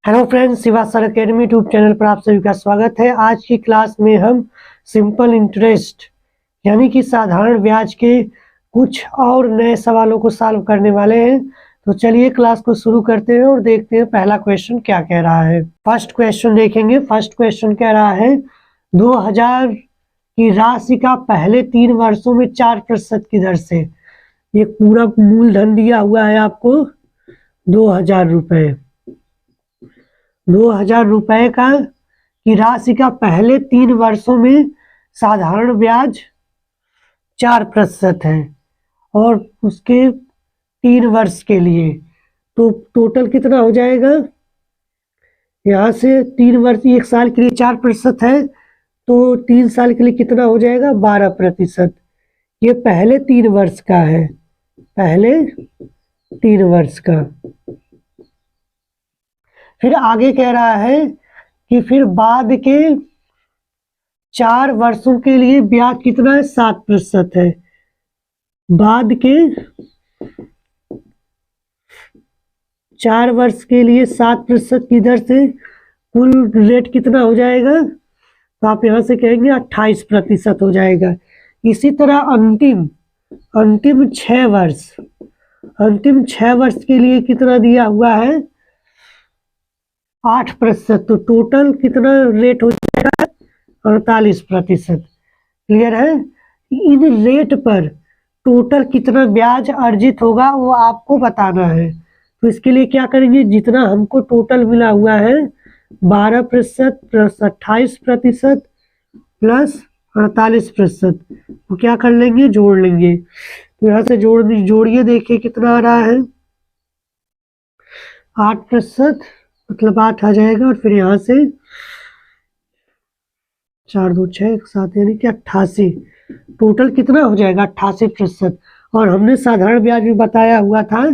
Hello friends, Shiva sir academy YouTube channel पर आप सभी का स्वागत है। आज की क्लास में हम सिंपल इंटरेस्ट यानी कि साधारण ब्याज के कुछ और नए सवालों को सॉल्व करने वाले हैं। तो चलिए क्लास को शुरू करते हैं और देखते हैं पहला क्वेश्चन क्या कह रहा है। फर्स्ट क्वेश्चन देखेंगे। फर्स्ट क्वेश्चन कह रहा है 2000 की राशि का पहले 3 वर्षों में 4% की दर से, ये पूरा मूलधन दिया हुआ है आपको 2000 रुपये। 2000 रुपये का की राशि का पहले 3 वर्षों में साधारण ब्याज 4% है और उसके 3 वर्ष के लिए तो टोटल कितना हो जाएगा। यहाँ से 3 वर्ष, 1 साल के लिए 4% है तो 3 साल के लिए कितना हो जाएगा 12%। ये पहले 3 वर्ष का है, पहले 3 वर्ष का। फिर आगे कह रहा है कि फिर बाद के 4 वर्षों के लिए ब्याज कितना है 7% है। बाद के 4 वर्ष के लिए 7% की दर से कुल रेट कितना हो जाएगा, तो आप यहां से कहेंगे 28% हो जाएगा। इसी तरह अंतिम 6 वर्ष, अंतिम 6 वर्ष के लिए कितना दिया हुआ है 8%, तो टोटल कितना रेट हो जाएगा 48%। क्लियर है। इन रेट पर टोटल कितना ब्याज अर्जित होगा वो आपको बताना है। तो इसके लिए क्या करेंगे, जितना हमको टोटल मिला हुआ है 12% प्लस 28% प्लस 48%, तो क्या कर लेंगे जोड़ लेंगे। तो यहाँ से जोड़िए, देखिए कितना आ रहा है 8%, मतलब 8 आ जाएगा। और फिर यहाँ से 4 2 6 7 यानी कि 88, टोटल कितना हो जाएगा 88%। और हमने साधारण ब्याज भी बताया हुआ था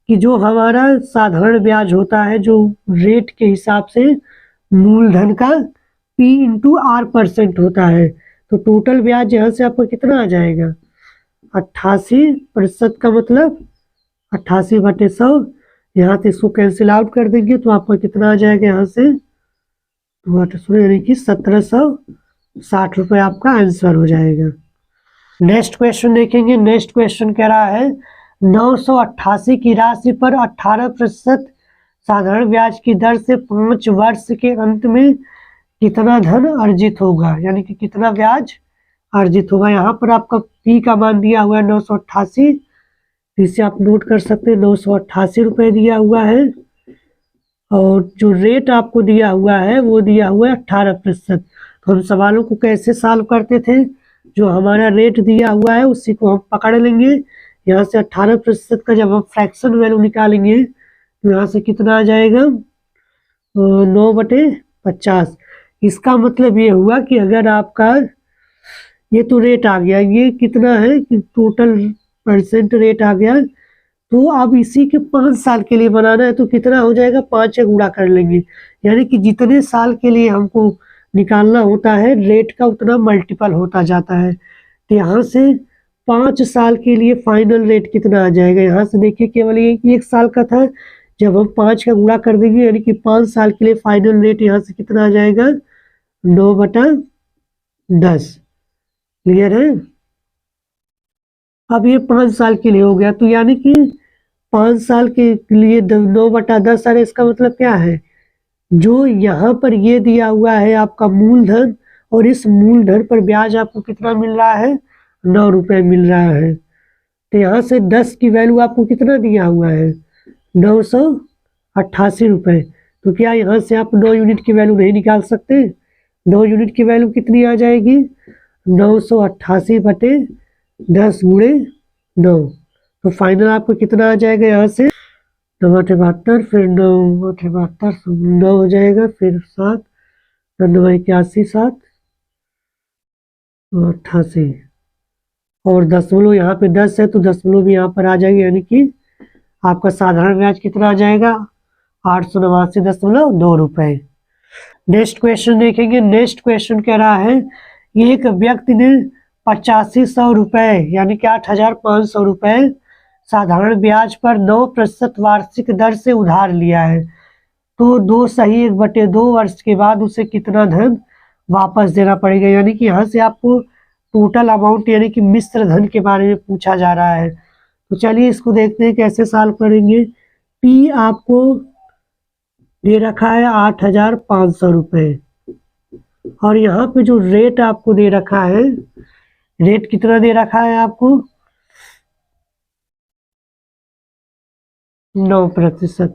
कि जो हमारा साधारण ब्याज होता है, जो रेट के हिसाब से मूलधन का P इंटू R% होता है, तो टोटल ब्याज यहाँ से आपको कितना आ जाएगा 88%, का मतलब 88/100। यहाँ से इसको कैंसिल आउट कर देंगे तो आपको कितना आ जाएगा यहाँ से यानी कि 1760 रुपये आपका आंसर हो जाएगा। नेक्स्ट क्वेश्चन देखेंगे। नेक्स्ट क्वेश्चन कह रहा है 988 की राशि पर 18% साधारण ब्याज की दर से 5 वर्ष के अंत में कितना धन अर्जित होगा, यानी कि कितना ब्याज अर्जित होगा। यहाँ पर आपका P का मान दिया हुआ है 988, इसे आप नोट कर सकते हैं 988 रुपये दिया हुआ है। और जो रेट आपको दिया हुआ है वो दिया हुआ है 18%। तो हम सवालों को कैसे सॉल्व करते थे, जो हमारा रेट दिया हुआ है उसी को हम पकड़ लेंगे। यहाँ से 18% का जब हम फ्रैक्शन वैल्यू निकालेंगे तो यहाँ से कितना आ जाएगा 9/50। इसका मतलब ये हुआ कि अगर आपका ये तो रेट आ गया, ये कितना है कि टोटल परसेंट रेट आ गया, तो अब इसी के 5 साल के लिए बनाना है तो कितना हो जाएगा 5 से गुणा कर लेंगे, यानी कि जितने साल के लिए हमको निकालना होता है रेट का उतना मल्टीपल होता जाता है। तो यहाँ से 5 साल के लिए फाइनल रेट कितना आ जाएगा, यहाँ से देखिए केवल ये 1 साल का था, जब हम 5 का गुणा कर देंगे यानी कि 5 साल के लिए फाइनल रेट यहाँ से कितना आ जाएगा 9/10। क्लियर है। अब ये 5 साल के लिए हो गया, तो यानी कि 5 साल के लिए 9/10 है। इसका मतलब क्या है, जो यहाँ पर ये दिया हुआ है आपका मूलधन, और इस मूलधन पर ब्याज आपको कितना मिल रहा है 9 रुपये मिल रहा है। तो यहाँ से 10 की वैल्यू आपको कितना दिया हुआ है 988 रुपये। तो क्या यहाँ से आप 9 यूनिट की वैल्यू नहीं निकाल सकते। 9 यूनिट की वैल्यू कितनी आ जाएगी 988/10 गुणे 9। तो फाइनल आपको कितना आ जाएगा यहाँ से 9/72, फिर 9/72 9 हो जाएगा, फिर 7 9/81 7 88, और दशमलव यहाँ पे 10 है तो दशमलव भी यहाँ पर आ जाएगी, यानी कि आपका साधारण ब्याज कितना आ जाएगा 889.2 रुपये। नेक्स्ट क्वेश्चन देखेंगे। नेक्स्ट क्वेश्चन कह रहा है एक व्यक्ति ने 8500 रुपये यानी कि 8500 रुपये साधारण ब्याज पर 9% वार्षिक दर से उधार लिया है। तो 2/1/2 वर्ष के बाद उसे कितना धन वापस देना पड़ेगा। यानी कि यहाँ से आपको टोटल अमाउंट यानी कि मिश्र धन के बारे में पूछा जा रहा है। तो चलिए इसको देखते हैं कैसे सॉल्व करेंगे। पी आपको दे रखा है 8,500 रुपये और यहाँ पे जो रेट आपको दे रखा है, रेट कितना दे रखा है आपको 9%।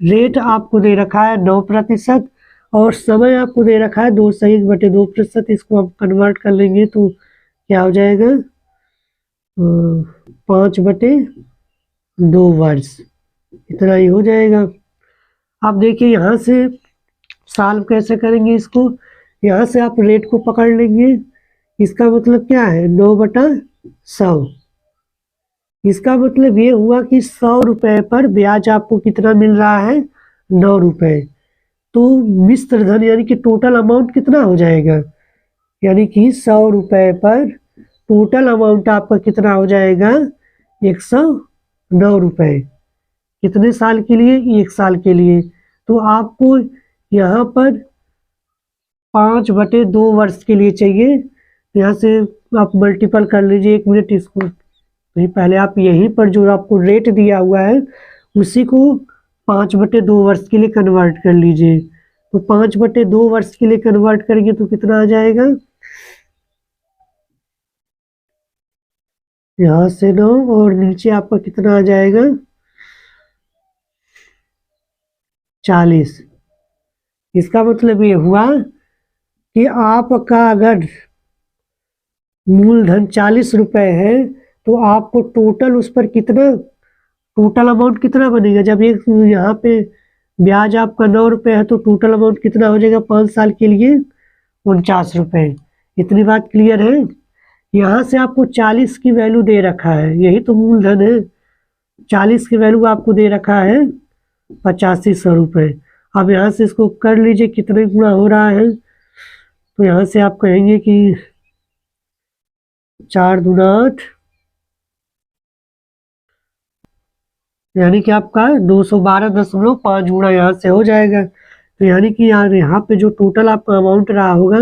रेट आपको दे रखा है 9% और समय आपको दे रखा है 2/1/2%। इसको हम कन्वर्ट कर लेंगे तो क्या हो जाएगा 5/2 वर्ष, इतना ही हो जाएगा। अब देखिए यहाँ से सॉल्व कैसे करेंगे इसको। यहाँ से आप रेट को पकड़ लेंगे, इसका मतलब क्या है 9/100। इसका मतलब ये हुआ कि 100 रुपये पर ब्याज आपको कितना मिल रहा है 9 रुपये। तो मिश्र धन यानी कि टोटल अमाउंट कितना हो जाएगा, यानी कि 100 रुपये पर टोटल अमाउंट आपका कितना हो जाएगा 109 रुपये। कितने साल के लिए 1 साल के लिए। तो आपको यहाँ पर 5/2 वर्ष के लिए चाहिए। यहाँ से आप मल्टीपल कर लीजिए, 1 मिनट इसको। तो पहले आप यहीं पर जो आपको रेट दिया हुआ है उसी को 5/2 वर्ष के लिए कन्वर्ट कर लीजिए। तो 5/2 वर्ष के लिए कन्वर्ट करेंगे तो कितना आ जाएगा, यहाँ से 9 और नीचे आपका कितना आ जाएगा 40। इसका मतलब ये हुआ कि आपका अगर मूलधन 40 रुपये है तो आपको टोटल उस पर कितना, टोटल अमाउंट कितना बनेगा। जब एक यहाँ पे ब्याज आपका 9 रुपये है तो टोटल अमाउंट कितना हो जाएगा 5 साल के लिए 49 रुपये। इतनी बात क्लियर है। यहाँ से आपको 40 की वैल्यू दे रखा है, यही तो मूलधन है। 40 की वैल्यू आपको दे रखा है 8500 रुपये। अब यहाँ से इसको कर लीजिए कितने गुना हो रहा है। तो यहाँ से आप कहेंगे कि 4 दूना 8, यानी कि आपका 212.5 गुना यहाँ से हो जाएगा। तो यानी कि यहाँ पे जो टोटल आपका अमाउंट रहा होगा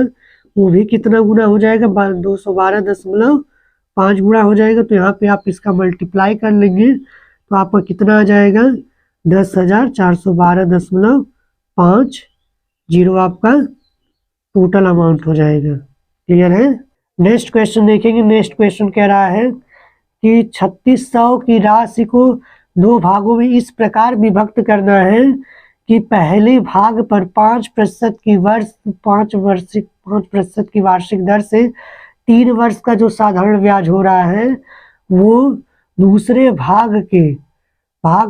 वो भी कितना गुना हो जाएगा 212.5 गुना हो जाएगा। तो यहाँ पे आप इसका मल्टीप्लाई कर लेंगे तो आपका कितना आ जाएगा 10,412.50 आपका टोटल अमाउंट हो जाएगा। क्लियर है। नेक्स्ट क्वेश्चन देखेंगे। नेक्स्ट क्वेश्चन कह रहा है कि 3600 की राशि को 2 भागों में इस प्रकार विभक्त करना है कि पहले भाग पर 5% की वार्षिक दर से 3 वर्ष का जो साधारण ब्याज हो रहा है वो दूसरे भाग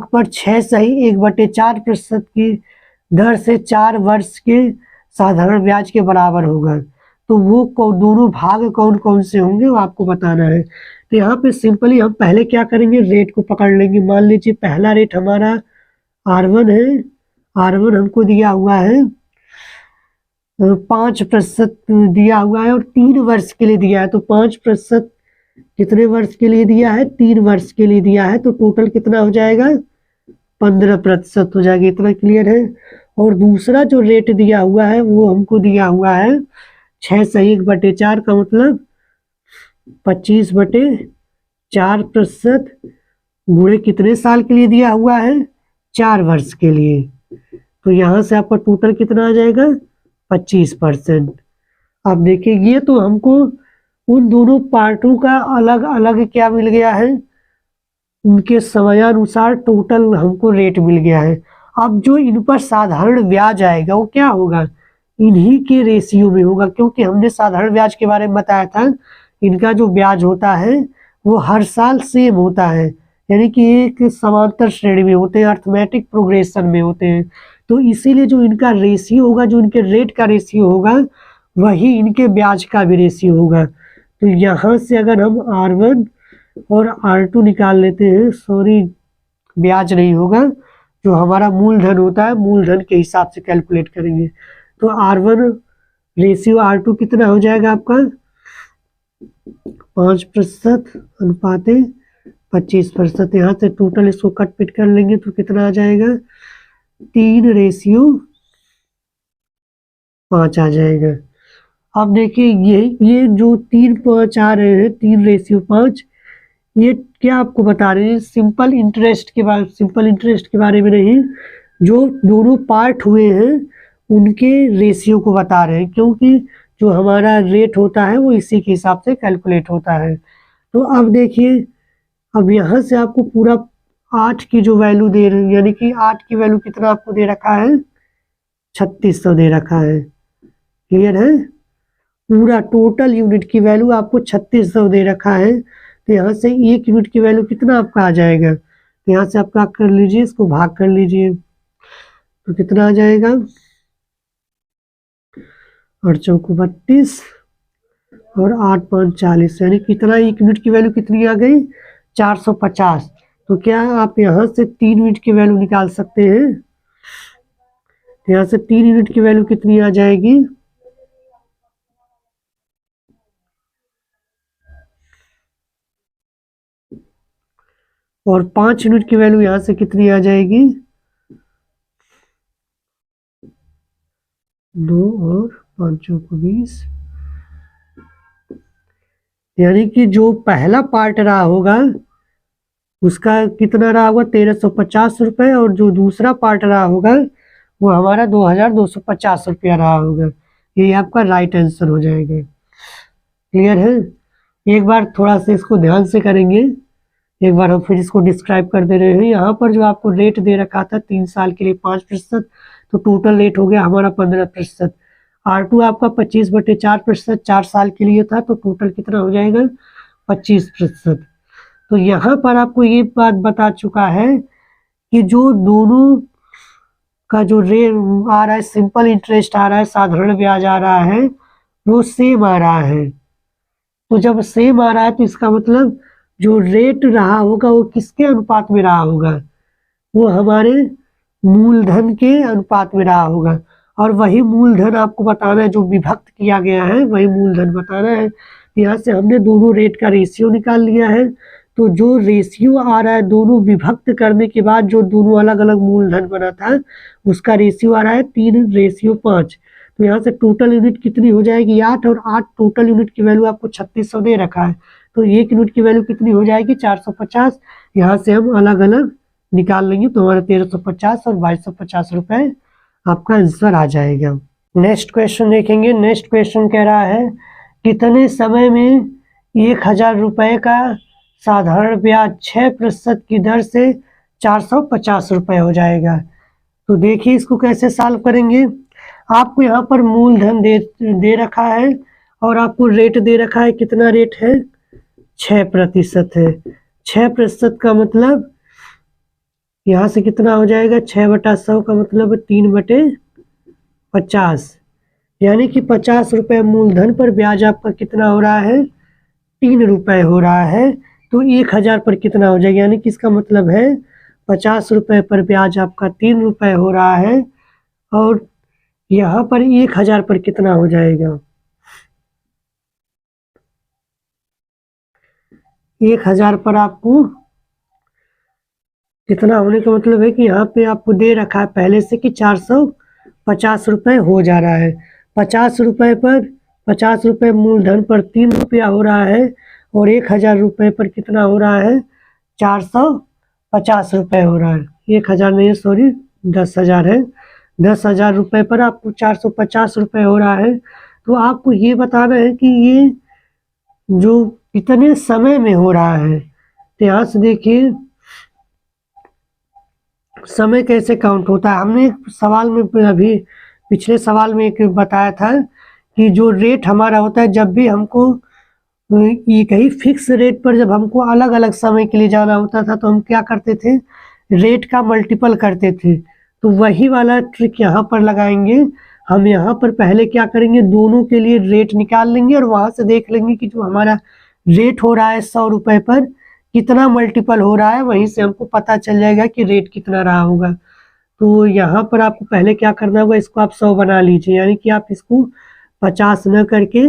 पर 6/1/4% की दर से 4 वर्ष के साधारण ब्याज के बराबर होगा। तो वो दोनों भाग कौन कौन से होंगे वो आपको बताना है। तो यहाँ पे सिंपली हम पहले क्या करेंगे, रेट को पकड़ लेंगे। मान लीजिए पहला रेट हमारा R1 है। R1 हमको दिया हुआ है 5% दिया हुआ है और 3 वर्ष के लिए दिया है। तो 5% कितने वर्ष के लिए दिया है 3 वर्ष के लिए दिया है। तो टोटल कितना हो जाएगा 15% हो जाएगा। इतना क्लियर है। और दूसरा जो रेट दिया हुआ है वो हमको दिया हुआ है 6/1/4 का मतलब 25/4% गुणे कितने साल के लिए दिया हुआ है 4 वर्ष के लिए। तो यहाँ से आपका टोटल कितना आ जाएगा 25%। अब देखिए ये तो हमको उन दोनों पार्टों का अलग अलग क्या मिल गया है, उनके समयानुसार टोटल हमको रेट मिल गया है। अब जो इन पर साधारण ब्याज आएगा वो क्या होगा, इन्हीं के रेशियो में होगा, क्योंकि हमने साधारण ब्याज के बारे में बताया था। इनका जो ब्याज होता है वो हर साल सेम होता है, यानी कि एक समांतर श्रेणी में होते हैं, अर्थमेटिक प्रोग्रेशन में होते हैं। तो इसीलिए जो इनका रेशियो होगा, जो इनके रेट का रेशियो होगा वही इनके ब्याज का भी रेशियो होगा। तो यहाँ से अगर हम R1 और R2 निकाल लेते हैं, सॉरी ब्याज नहीं होगा, जो हमारा मूलधन होता है मूलधन के हिसाब से कैलकुलेट करेंगे। तो R1 रेशियो R2 कितना हो जाएगा आपका 5% अनुपाते 25%। यहाँ से टोटल इसको कट पिट कर लेंगे तो कितना आ जाएगा 3:5 आ जाएगा। अब देखिए ये जो 3:5 आ रहे हैं, 3:5, ये क्या आपको बता रहे हैं? सिंपल इंटरेस्ट के बारे में नहीं, जो दोनों पार्ट हुए हैं उनके रेशियो को बता रहे हैं, क्योंकि जो हमारा रेट होता है वो इसी के हिसाब से कैलकुलेट होता है। तो अब देखिए, अब यहाँ से आपको पूरा 8 की जो वैल्यू दे रहे हैं, यानी कि 8 की वैल्यू कितना आपको दे रखा है? 3600 दे रखा है। क्लियर है? पूरा टोटल यूनिट की वैल्यू आपको 3600 दे रखा है। तो यहाँ से 1 यूनिट की वैल्यू कितना आपका आ जाएगा? तो यहाँ से आपका कर लीजिए, इसको भाग कर लीजिए, तो कितना आ जाएगा? 8 चौको 32 और 8 5 40, यानी कितना? 1 यूनिट की वैल्यू कितनी आ गई? 450। तो क्या आप यहाँ से 3 यूनिट की वैल्यू निकाल सकते हैं? तो यहाँ से 3 यूनिट की वैल्यू कितनी आ जाएगी? और 5 यूनिट की वैल्यू यहाँ से कितनी आ जाएगी? 2 और 5 चौको 20, यानी कि जो पहला पार्ट रहा होगा उसका कितना रहा होगा? 1350 रुपये, और जो दूसरा पार्ट रहा होगा वो हमारा 2250 रुपया रहा होगा। ये आपका राइट आंसर हो जाएगा। क्लियर है? एक बार थोड़ा सा इसको ध्यान से करेंगे, एक बार हम फिर इसको डिस्क्राइब कर दे रहे हैं। यहाँ पर जो आपको रेट दे रखा था 3 साल के लिए 5%, तो टोटल रेट हो गया हमारा 15%। R2 आपका 25/4%, 4 साल के लिए था, तो टोटल कितना हो जाएगा? 25%। तो यहाँ पर आपको ये बात बता चुका है कि जो दोनों का जो रेट आ रहा है, सिंपल इंटरेस्ट आ रहा है, साधारण ब्याज आ रहा है, वो सेम आ रहा है। तो जब सेम आ रहा है तो इसका मतलब जो रेट रहा होगा वो किसके अनुपात में रहा होगा? वो हमारे मूलधन के अनुपात में रहा होगा। और वही मूलधन आपको बताना है, जो विभक्त किया गया है वही मूलधन बताना है। यहाँ से हमने दोनों रेट का रेशियो निकाल लिया है। तो जो रेशियो आ रहा है दोनों विभक्त करने के बाद जो दोनों अलग अलग मूलधन बना था उसका रेशियो आ रहा है 3:5। तो यहाँ से टोटल यूनिट कितनी हो जाएगी? 8, और 8 टोटल यूनिट की वैल्यू आपको 3600 दे रखा है, तो 1 यूनिट की वैल्यू कितनी हो जाएगी? 450। यहाँ से हम अलग अलग निकाल लेंगे तो हमारा 1350 और 2250 रुपये आपका आंसर आ जाएगा। नेक्स्ट क्वेश्चन देखेंगे। नेक्स्ट क्वेश्चन कह रहा है कितने समय में 1000 रुपये का साधारण ब्याज 6% की दर से 450 रुपये हो जाएगा। तो देखिए इसको कैसे सॉल्व करेंगे। आपको यहाँ पर मूलधन दे रखा है और आपको रेट दे रखा है। कितना रेट है? 6% है। 6% का मतलब यहाँ से कितना हो जाएगा? 6/100 का मतलब 3/50, यानी कि 50 रुपये मूलधन पर ब्याज आपका कितना हो रहा है? 3 रुपये हो रहा है। तो 1000 पर कितना हो जाएगा? यानी कि इसका मतलब है 50 रुपये पर ब्याज आपका 3 रुपये हो रहा है, और यहाँ पर 1000 पर कितना हो जाएगा? 1000 पर आपको कितना होने का मतलब है कि यहाँ पे आपको दे रखा है पहले से कि 450 रुपये हो जा रहा है। 50 रुपये पर 50 रुपये मूलधन पर 3 रुपया हो रहा है, और 1000 रुपये पर कितना हो रहा है? 450 रुपये हो रहा है। 1000 नहीं है, सॉरी, 10,000 है। 10,000 रुपये पर आपको 450 रुपये हो रहा है। तो आपको ये बताना है कि ये जो कितने समय में हो रहा है। तो यहाँ से देखिए समय कैसे काउंट होता है। हमने सवाल में अभी पिछले सवाल में एक बताया था कि जो रेट हमारा होता है, जब भी हमको ये कहीं फिक्स रेट पर जब हमको अलग अलग समय के लिए जाना होता था तो हम क्या करते थे? रेट का मल्टीपल करते थे। तो वही वाला ट्रिक यहाँ पर लगाएंगे। हम यहाँ पर पहले क्या करेंगे? दोनों के लिए रेट निकाल लेंगे और वहाँ से देख लेंगे कि जो हमारा रेट हो रहा है 100 रुपये पर कितना मल्टीपल हो रहा है, वहीं से हमको पता चल जाएगा कि रेट कितना रहा होगा। तो यहाँ पर आपको पहले क्या करना होगा? इसको आप 100 बना लीजिए, यानी कि आप इसको 50 न करके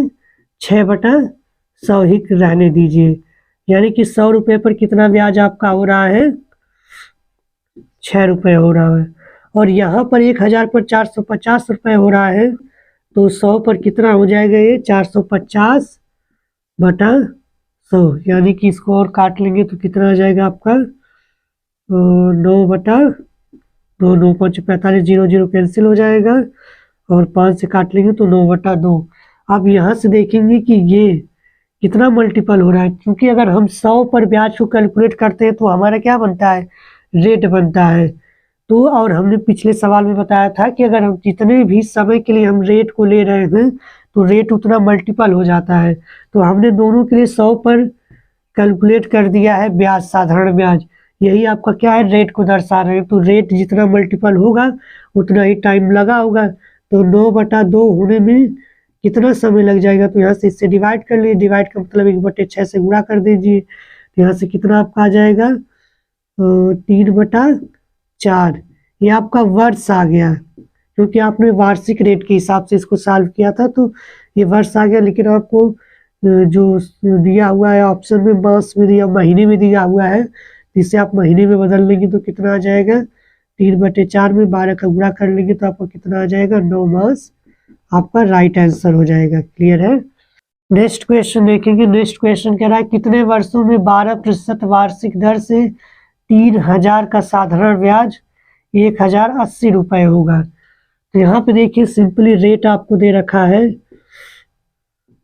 6/100 ही रहने दीजिए। यानी कि 100 रुपये पर कितना ब्याज आपका हो रहा है? 6 रुपये हो रहा है। और यहाँ पर 1000 पर 450 रुपये हो रहा है, तो 100 पर कितना हो जाएगा, ये 450 बटा 100, यानी कि इसको और काट लेंगे तो कितना आ जाएगा आपका 9 बटा 2, 9 5 45, 0 0 कैंसिल हो जाएगा और 5 से काट लेंगे तो 9 बटा 2। अब यहाँ से देखेंगे कि ये कितना मल्टीपल हो रहा है, क्योंकि अगर हम 100 पर ब्याज को कैलकुलेट करते हैं तो हमारा क्या बनता है, रेट बनता है। तो और हमने पिछले सवाल में बताया था कि अगर हम जितने भी समय के लिए हम रेट को ले रहे हैं तो रेट उतना मल्टीपल हो जाता है। तो हमने दोनों के लिए 100 पर कैलकुलेट कर दिया है ब्याज, साधारण ब्याज, यही आपका क्या है, रेट को दर्शा रहे हैं। तो रेट जितना मल्टीपल होगा उतना ही टाइम लगा होगा। तो 9 बटा 2 होने में कितना समय लग जाएगा, तो यहाँ से इससे डिवाइड कर लीजिए, डिवाइड का मतलब 1/6 से गुणा कर दीजिए, तो यहाँ से कितना आपका आ जाएगा 3 बटा 4। ये आपका वर्ष आ गया, क्योंकि आपने वार्षिक रेट के हिसाब से इसको सॉल्व किया था, तो ये वर्ष आ गया। लेकिन आपको जो दिया हुआ है ऑप्शन में मास में दिया, महीने में दिया हुआ है, इसे आप महीने में बदल लेंगे तो कितना आ जाएगा 3/4 में 12 का गुणा कर लेंगे तो आपको कितना आ जाएगा 9 मास, आपका राइट आंसर हो जाएगा। क्लियर है। नेक्स्ट क्वेश्चन देखेंगे। नेक्स्ट क्वेश्चन कह रहा है कितने वर्षों में 12% वार्षिक दर से 3000 का साधारण ब्याज 1080 रुपये होगा। तो यहाँ पे देखिए सिंपली रेट आपको दे रखा है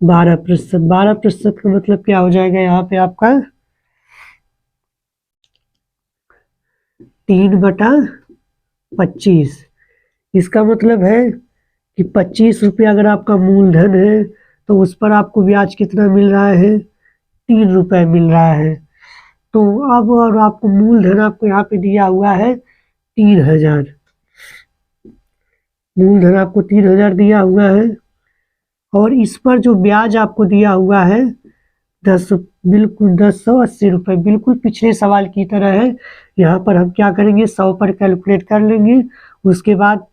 12%। 12% का मतलब क्या हो जाएगा, यहाँ पे आपका 3/25। इसका मतलब है कि 25 रुपये अगर आपका मूलधन है तो उस पर आपको ब्याज कितना मिल रहा है, 3 रुपये मिल रहा है। तो अब और आपको मूलधन आपको यहाँ पे दिया हुआ है 3000, मूलधन आपको 3000 दिया हुआ है और इस पर जो ब्याज आपको दिया हुआ है 1080 रुपये, बिल्कुल पिछले सवाल की तरह है। यहाँ पर हम क्या करेंगे, 100 पर कैलकुलेट कर लेंगे। उसके बाद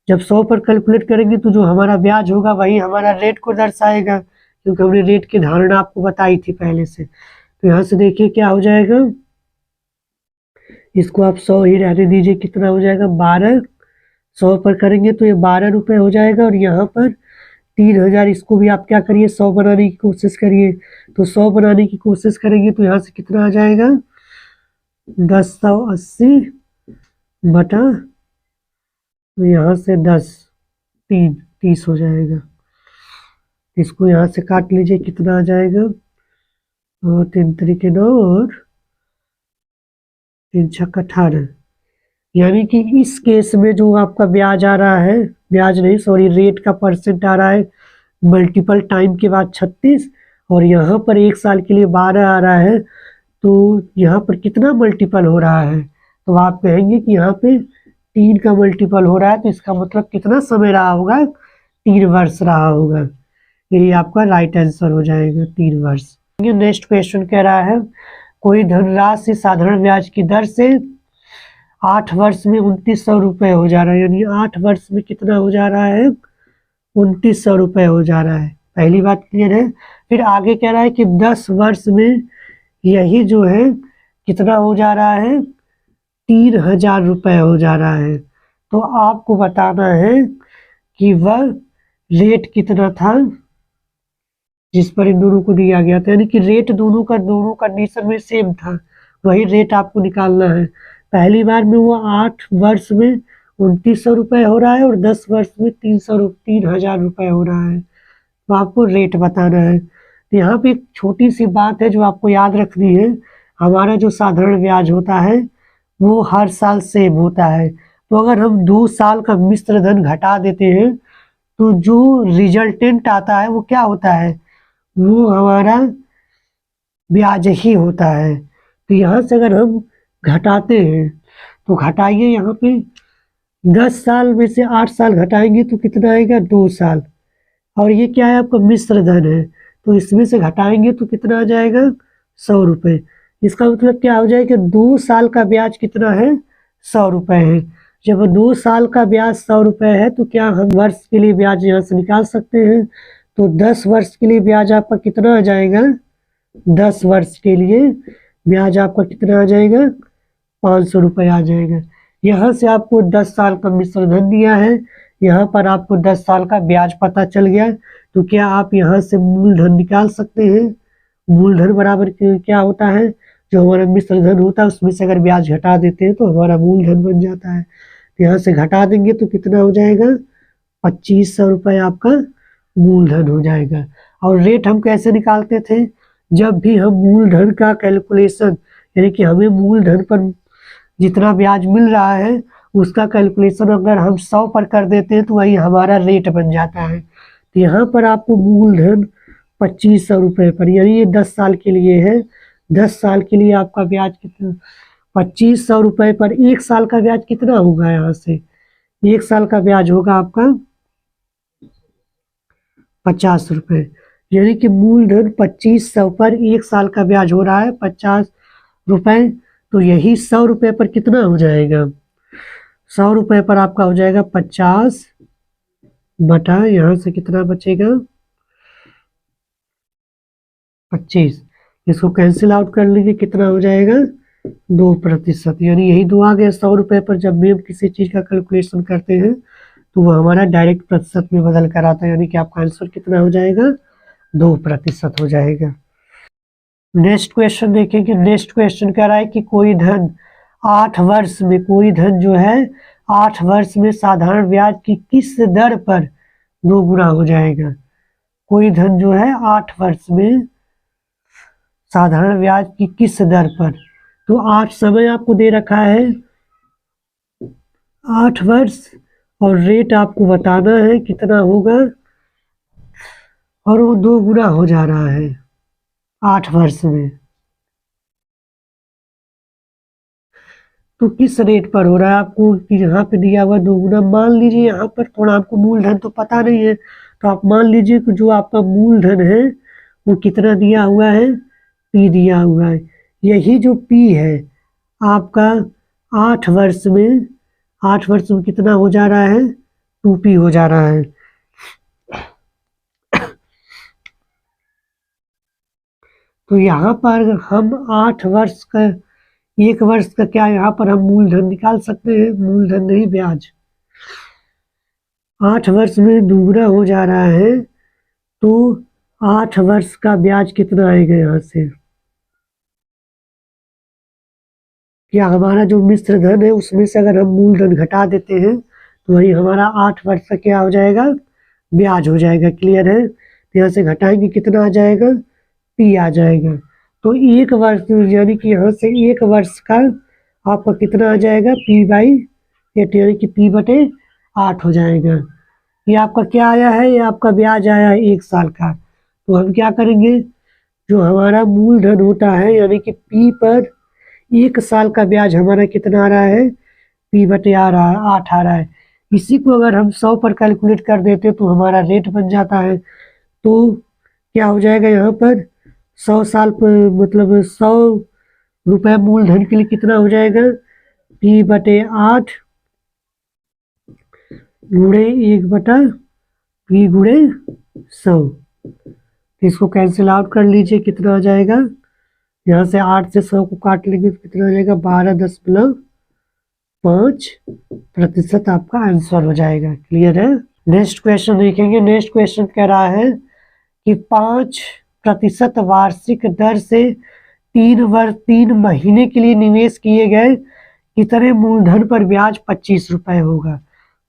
जब 100 पर कैलकुलेट करेंगे तो जो हमारा ब्याज होगा वही हमारा रेट को दर्शाएगा, क्योंकि हमने रेट की धारणा आपको बताई थी पहले से। तो यहाँ से देखिए क्या हो जाएगा, इसको आप 100 ही रहने दीजिए, कितना हो जाएगा 12। 100 पर करेंगे तो ये 12 रुपये हो जाएगा और यहाँ पर 3000, इसको भी आप क्या करिए 100 बनाने की कोशिश करिए। तो 100 बनाने की कोशिश करेंगे तो यहाँ से कितना आ जाएगा 1080 बटा, तो यहाँ से 10 3 30 हो जाएगा। इसको यहाँ से काट लीजिए, कितना आ जाएगा 3 तरीके 9 और 3 छक्का 18। यानी कि इस केस में जो आपका ब्याज आ रहा है, ब्याज नहीं सॉरी, रेट का परसेंट आ रहा है मल्टीपल टाइम के बाद 36, और यहाँ पर 1 साल के लिए 12 आ रहा है। तो यहाँ पर कितना मल्टीपल हो रहा है, तो आप कहेंगे कि यहाँ पे 3 का मल्टीपल हो रहा है, तो इसका मतलब कितना समय रहा होगा, 3 वर्ष रहा होगा। यही आपका राइट आंसर हो जाएगा 3 वर्ष। नेक्स्ट क्वेश्चन कह रहा है कोई धनराशि साधारण ब्याज की दर से 8 वर्ष में 2900 रुपये हो जा रहा है, यानी 8 वर्ष में कितना हो जा रहा है 2900 रुपये हो जा रहा है। पहली बात क्लियर है। फिर आगे कह रहा है कि 10 वर्ष में यही जो है कितना हो जा रहा है 3000 रुपये हो जा रहा है। तो आपको बताना है कि वह रेट कितना था जिस पर इन दोनों को दिया गया था, यानी कि रेट दोनों कंडीशन में सेम था, वही रेट आपको निकालना है। पहली बार में वो 8 वर्ष में 2900 रुपये हो रहा है और 10 वर्ष में 3000 रुपये हो रहा है, तो आपको रेट बताना है। तो यहाँ पे एक छोटी सी बात है जो आपको याद रखनी है, हमारा जो साधारण ब्याज होता है वो हर साल सेम होता है। तो अगर हम 2 साल का मिश्र धन घटा देते हैं तो जो रिजल्टेंट आता है वो क्या होता है, वो हमारा ब्याज ही होता है। तो यहाँ से अगर हम घटाते हैं तो घटाइए, यहाँ पे 10 साल में से 8 साल घटाएंगे तो कितना आएगा 2 साल, और ये क्या है आपका मिश्र धन है, तो इसमें से घटाएंगे तो कितना आ जाएगा 100 रुपये। इसका मतलब क्या हो जाएगा 2 साल का ब्याज कितना है 100 रुपये है। जब 2 साल का ब्याज 100 रुपये है तो क्या हम वर्ष के लिए ब्याज यहाँ से निकाल सकते हैं। तो 10 वर्ष के लिए ब्याज आपका कितना आ जाएगा, 10 वर्ष के लिए ब्याज आपका कितना आ जाएगा 500 रुपये आ जाएगा। यहाँ से आपको 10 साल का मिश्र धन दिया है, यहाँ पर आपको 10 साल का ब्याज पता चल गया, तो क्या आप यहाँ से मूलधन निकाल सकते हैं। मूलधन बराबर क्या होता है, जो हमारा मिश्र धन होता है उसमें से अगर ब्याज घटा देते हैं तो हमारा मूलधन बन जाता है। तो यहाँ से घटा देंगे तो कितना हो जाएगा, 2500 रुपये आपका मूलधन हो जाएगा। और रेट हम कैसे निकालते थे, जब भी हम मूलधन का कैलकुलेशन, यानी कि हमें मूलधन पर जितना ब्याज मिल रहा है उसका कैलकुलेशन अगर हम 100 पर कर देते हैं तो वही हमारा रेट बन जाता है। तो यहाँ पर आपको मूलधन 2500 रुपये पर, यानी ये 10 साल के लिए है, 10 साल के लिए आपका ब्याज कितना, 2500 रुपये पर 1 साल का ब्याज कितना होगा, यहाँ से 1 साल का ब्याज होगा आपका 50 रुपये, यानी कि मूलधन 2500 पर 1 साल का ब्याज हो रहा है 50 रुपये। तो यही 100 रुपये पर कितना हो जाएगा, 100 रुपये पर आपका हो जाएगा 50 बटा, यहाँ से कितना बचेगा 25, इसको कैंसिल आउट कर लेंगे, कितना हो जाएगा 2%, यानी यही 2 आ गया। 100 रुपये पर जब भी हम किसी चीज़ का कैलकुलेशन करते हैं तो वो हमारा डायरेक्ट प्रतिशत में बदल कर आता है, यानी कि आपका आंसर कितना हो जाएगा 2% हो जाएगा। नेक्स्ट क्वेश्चन देखेंगे। नेक्स्ट क्वेश्चन कह रहा है कि कोई धन 8 वर्ष में, कोई धन जो है 8 वर्ष में साधारण ब्याज की किस दर पर 2 गुना हो जाएगा। कोई धन जो है 8 वर्ष में साधारण ब्याज की किस दर पर, तो 8 समय आपको दे रखा है, 8 वर्ष, और रेट आपको बताना है कितना होगा, और वो 2 गुना हो जा रहा है 8 वर्ष में। तो किस रेट पर हो रहा है आपको, कि यहाँ पे दिया हुआ 2 गुना, मान लीजिए यहाँ पर थोड़ा आपको मूलधन तो पता नहीं है, तो आप मान लीजिए कि जो आपका मूलधन है वो कितना दिया हुआ है, P दिया हुआ है। यही जो P है आपका 8 वर्ष में, 8 वर्ष में कितना हो जा रहा है, 2P हो जा रहा है। तो यहाँ पर हम 8 वर्ष का, 1 वर्ष का क्या यहाँ पर हम मूलधन निकाल सकते हैं, मूलधन नहीं ब्याज। 8 वर्ष में दुगना हो जा रहा है, तो 8 वर्ष का ब्याज कितना आएगा यहाँ से, क्या हमारा जो मिश्र धन है उसमें से अगर हम मूलधन घटा देते हैं तो वही हमारा 8 वर्ष का क्या हो जाएगा, ब्याज हो जाएगा। क्लियर है, तो यहाँ से घटाएंगे कितना आ जाएगा, P आ जाएगा। तो 1 वर्ष, यानी कि यहाँ से 1 वर्ष का आपका कितना आ जाएगा, P/8, यानी कि P/8 हो जाएगा। ये आपका क्या आया है, ये आपका ब्याज आया है 1 साल का। तो हम क्या करेंगे, जो हमारा मूलधन होता है, यानी कि P पर 1 साल का ब्याज हमारा कितना आ रहा है, P/8 आ रहा है। इसी को अगर हम 100 पर कैलकुलेट कर देते तो हमारा रेट बन जाता है। तो क्या हो जाएगा यहाँ पर, 100 साल पर, मतलब 100 रुपये मूलधन के लिए कितना हो जाएगा, P/8 गुणे 1/P गुणे 100। इसको कैंसिल आउट कर लीजिए, कितना आ जाएगा, यहाँ से 8 से 100 को काट लेंगे तो कितना हो जाएगा, 12.5% आपका आंसर हो जाएगा। क्लियर है। नेक्स्ट क्वेश्चन देखेंगे। नेक्स्ट क्वेश्चन कह रहा है कि 5% वार्षिक दर से 3 महीने के लिए निवेश किए गए कितने मूलधन पर ब्याज 25 रुपये होगा।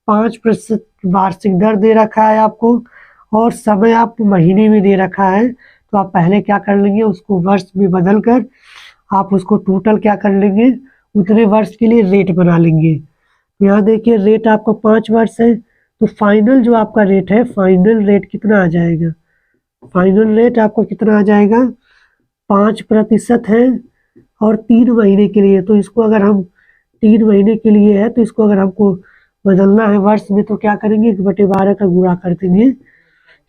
5% वार्षिक दर दे रखा है आपको, और समय आपको महीने में दे रखा है। तो आप पहले क्या कर लेंगे, उसको वर्ष में बदल कर आप उसको टोटल क्या कर लेंगे, उतने वर्ष के लिए रेट बना लेंगे। तो यहाँ देखिए रेट आपका 5 वर्ष है, तो फाइनल जो आपका रेट है, फाइनल रेट कितना आ जाएगा, फाइनल रेट आपको कितना आ जाएगा, 5% है, और 3 महीने के लिए। तो इसको अगर हम 3 महीने के लिए है, तो इसको अगर हमको बदलना है वर्ष में, तो क्या करेंगे, 1/12 का गुणा कर देंगे,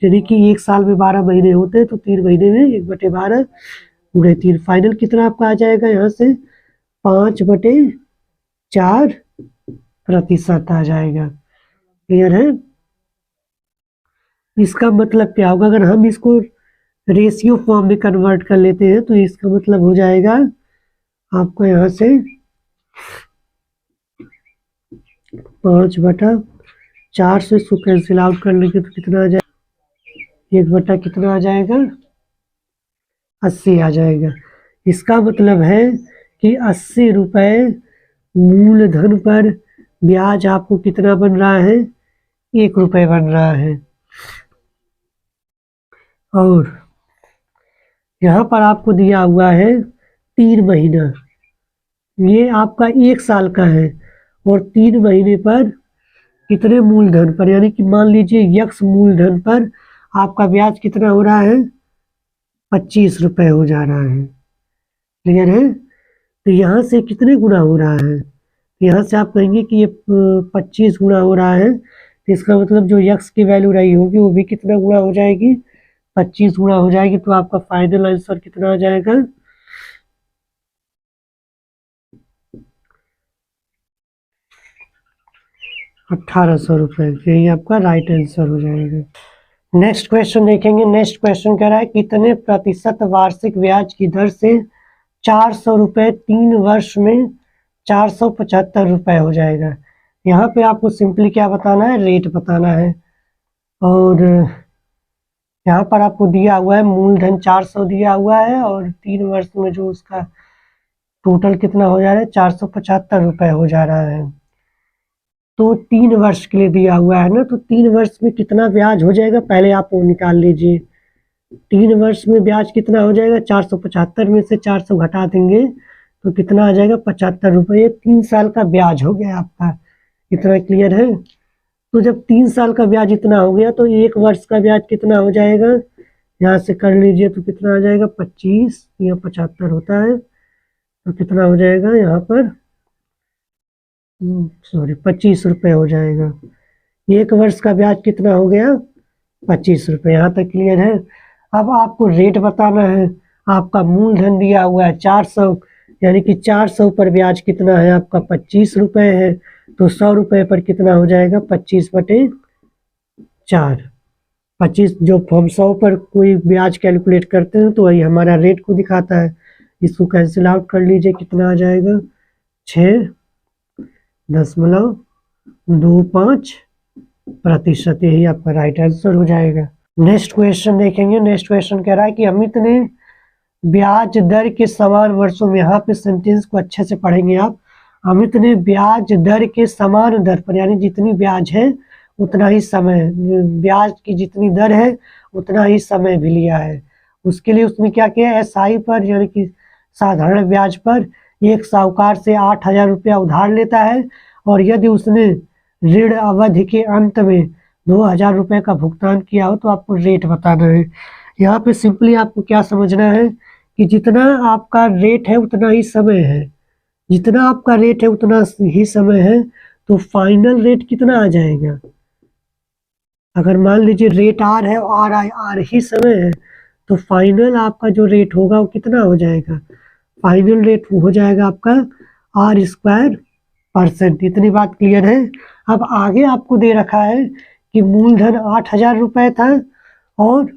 यानी कि 1 साल में 12 महीने होते हैं, तो 3 महीने में 1/12 गुणे 3। फाइनल कितना आपका आ जाएगा, यहाँ से 5/4% आ जाएगा। क्लियर है। इसका मतलब क्या होगा, अगर हम इसको रेशियो फॉर्म में कन्वर्ट कर लेते हैं तो इसका मतलब हो जाएगा आपको यहाँ से 5/4 से इसको कैंसिल आउट कर लेंगे तो कितना आ जाएगा, 1 बटा कितना आ जाएगा, 80 आ जाएगा। इसका मतलब है कि 80 रुपये मूलधन पर ब्याज आपको कितना बन रहा है, 1 रुपये बन रहा है। और यहाँ पर आपको दिया हुआ है 3 महीना, ये आपका 1 साल का है, और 3 महीने पर कितने मूलधन पर, यानी कि मान लीजिए यक्स मूलधन पर आपका ब्याज कितना हो रहा है, 25 रुपये हो जा रहा है। क्लियर है? तो यहाँ से कितने गुना हो रहा है, यहाँ से आप कहेंगे कि ये 25 गुना हो रहा है, तो इसका मतलब जो यक्स की वैल्यू रही होगी वो भी कितना गुना हो जाएगी, 25 गुना हो जाएगी। तो आपका फाइनल आंसर कितना आ जाएगा, 1800 रुपये। यही आपका राइट आंसर हो जाएगा। नेक्स्ट क्वेश्चन देखेंगे। नेक्स्ट क्वेश्चन कह रहा है कितने प्रतिशत वार्षिक ब्याज की दर से 400 रुपये 3 वर्ष में 475 रुपये हो जाएगा। यहाँ पे आपको सिंपली क्या बताना है, रेट बताना है। और यहाँ पर आपको दिया हुआ है मूलधन 400 दिया हुआ है, और 3 वर्ष में जो उसका टोटल कितना हो जा रहा है, 475 रुपये हो जा रहा है। तो 3 वर्ष के लिए दिया हुआ है ना, तो 3 वर्ष में कितना ब्याज हो जाएगा पहले आप वो निकाल लीजिए। 3 वर्ष में ब्याज कितना हो जाएगा, 475 में से 400 घटा देंगे तो कितना आ जाएगा, 75 रुपये। 3 साल का ब्याज हो गया आपका। इतना क्लियर है? तो जब 3 साल का ब्याज इतना हो गया तो 1 वर्ष का ब्याज कितना हो जाएगा, यहाँ से कर लीजिए तो कितना आ जाएगा, 25 या 75 होता है, तो कितना हो जाएगा यहाँ पर, सॉरी 25 रुपये हो जाएगा। 1 वर्ष का ब्याज कितना हो गया, 25 रुपये। यहाँ तक क्लियर है? अब आपको रेट बताना है। आपका मूलधन दिया हुआ है 400, यानी कि 400 पर ब्याज कितना है आपका, 25 रुपये है। तो 100 रुपये पर कितना हो जाएगा, 25/4। 25 जो हम 100 पर कोई ब्याज कैलकुलेट करते हैं तो वही हमारा रेट को दिखाता है। इसको कैंसिल आउट कर लीजिए, कितना आ जाएगा, 6.25%। यही आपका राइट आंसर हो जाएगा। नेक्स्ट क्वेश्चन देखेंगे। नेक्स्ट क्वेश्चन कह रहा है कि अमित ने ब्याज दर के समान वर्षों में, यहाँ पे सेंटेंस को अच्छे से पढ़ेंगे आप। अमित ने ब्याज दर के समान दर पर, यानी जितनी ब्याज है उतना ही समय, ब्याज की जितनी दर है उतना ही समय भी लिया है। उसके लिए उसने क्या किया, SI पर यानी कि साधारण ब्याज पर एक साहूकार से 8,000 रुपया उधार लेता है, और यदि उसने ऋण अवधि के अंत में 2,000 रुपये का भुगतान किया हो तो आपको रेट बताना है। यहाँ पे सिंपली आपको क्या समझना है कि जितना आपका रेट है उतना ही समय है, जितना आपका रेट है उतना ही समय है, तो फाइनल रेट कितना आ जाएगा। अगर मान लीजिए रेट R है और R ही समय है, तो फाइनल आपका जो रेट होगा वो कितना हो जाएगा, फाइनल रेट हो जाएगा आपका R²%। इतनी बात क्लियर है? अब आगे आपको दे रखा है कि मूलधन 8,000 रुपये था, और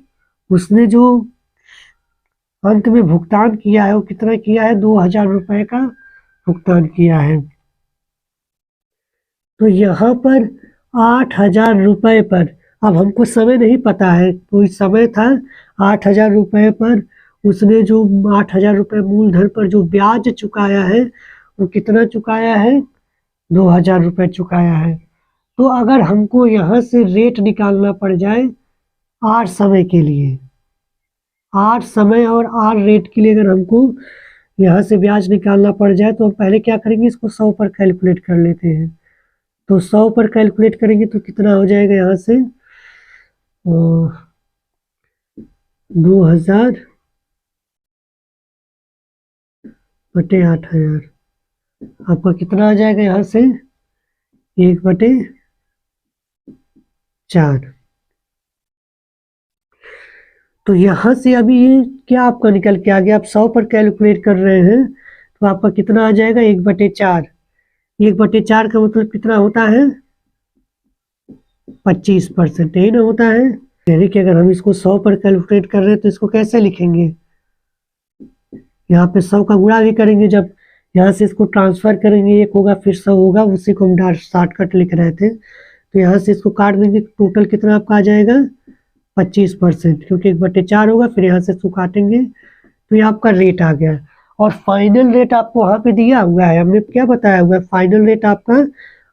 उसने जो अंत में भुगतान किया है वो कितना किया है, 2,000 रुपये का भुगतान किया है। तो यहाँ पर 8,000 रुपये पर, अब हमको समय नहीं पता है, कोई समय था 8,000 रुपये पर, उसने जो 8,000 रुपये मूलधन पर जो ब्याज चुकाया है वो कितना चुकाया है, 2,000 रुपये चुकाया है। तो अगर हमको यहाँ से रेट निकालना पड़ जाए R समय के लिए, R समय और R रेट के लिए अगर हमको यहाँ से ब्याज निकालना पड़ जाए तो हम पहले क्या करेंगे, इसको 100 पर कैलकुलेट कर लेते हैं। तो 100 पर कैलकुलेट करेंगे तो कितना हो जाएगा, यहाँ से 2,000/8,000 आपका कितना आ जाएगा, यहाँ से 1/4। तो यहाँ से अभी ये क्या आपका निकल के आ गया, आप 100 पर कैलकुलेट कर रहे हैं तो आपका कितना आ जाएगा, 1/4। 1/4 का मतलब कितना होता है, 25%, यही ना होता है। यानी कि अगर हम इसको 100 पर कैलकुलेट कर रहे हैं तो इसको कैसे लिखेंगे, यहाँ पे 100 का गुणा भी करेंगे जब यहाँ से इसको ट्रांसफर करेंगे, 1 होगा फिर 100 होगा, उसी को हम शॉर्टकट लिख रहे थे। तो यहाँ से इसको काट देंगे, टोटल कितना आपका आ जाएगा 25%, क्योंकि 1/4 होगा, फिर यहाँ से इसको काटेंगे तो ये आपका रेट आ गया। और फाइनल रेट आपको वहाँ पे दिया हुआ है, हमने क्या बताया हुआ है, फाइनल रेट आपका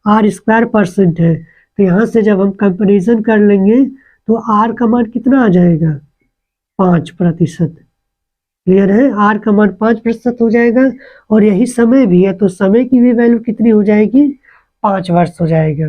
r² % है। तो यहाँ से जब हम कंपेरिजन कर लेंगे तो r का मान कितना आ जाएगा 5%। क्लियर है, r का मान 5% हो जाएगा। और यही समय भी है, तो समय की भी वैल्यू कितनी हो जाएगी 5 वर्ष हो जाएगा।